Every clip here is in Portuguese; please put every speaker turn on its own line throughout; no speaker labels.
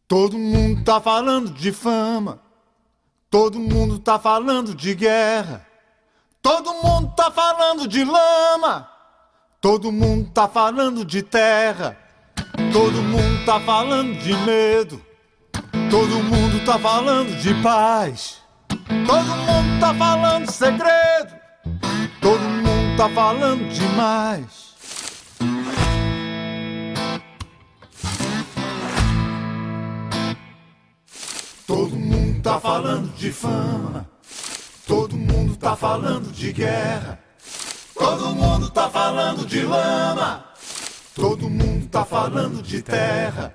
Todo mundo tá falando de fama, todo mundo tá falando de guerra, todo mundo tá falando de lama, todo mundo tá falando de terra, todo mundo tá falando de medo, todo mundo tá falando de paz, todo mundo tá falando de segredo, todo mundo tá falando demais. Todo mundo tá falando de fama, todo mundo tá falando de guerra, todo mundo tá falando de lama, todo mundo tá falando de terra,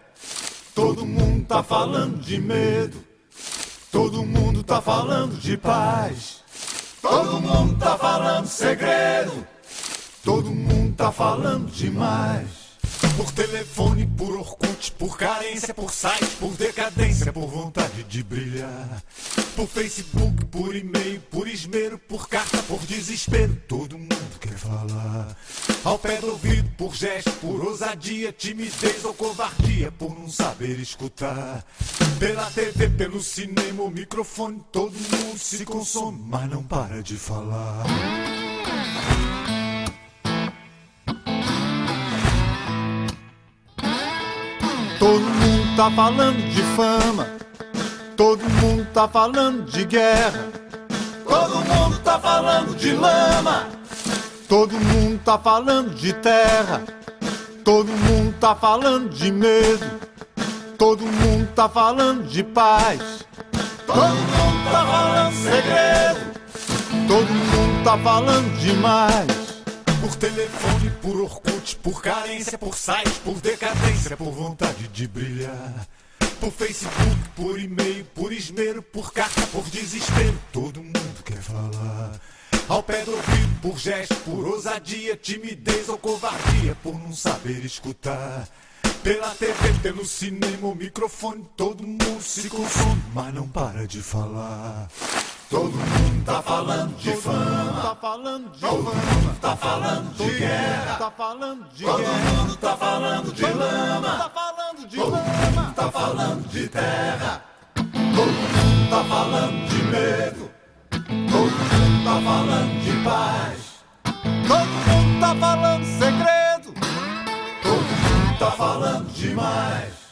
todo mundo tá falando de medo, todo mundo tá falando de paz, todo mundo tá falando segredo, todo mundo tá falando demais.
Por telefone, por Orkut, por carência, por site, por decadência, por vontade de brilhar. Por Facebook, por e-mail, por esmero, por carta, por desespero, todo mundo quer falar. Ao pé do ouvido, por gesto, por ousadia, timidez ou covardia, por não saber escutar. Pela TV, pelo cinema, o microfone, todo mundo se consome, mas não para de falar.
Todo mundo tá falando de fama, todo mundo tá falando de guerra, todo mundo tá falando de lama, todo mundo tá falando de terra, todo mundo tá falando de medo, todo mundo tá falando de paz, todo mundo tá falando segredo, todo mundo tá falando demais.
Por telefone, por Orkut, por carência, por site, por decadência, por vontade de brilhar. Por Facebook, por e-mail, por esmero, por carta, por desespero, todo mundo quer falar. Ao pé do ouvido, por gesto, por ousadia, timidez ou covardia, por não saber escutar. Pela TV, pelo cinema, o microfone, todo mundo se consome, mas não para de falar.
Todo mundo tá falando de fama,
tá falando de
todo mundo tá falando de guerra,
tá falando de
todo mundo tá falando de lama,
tá falando de
todo mundo tá falando de terra, todo mundo tá falando de medo, todo mundo tá falando de paz, todo mundo tá falando segredo, todo mundo tá falando demais.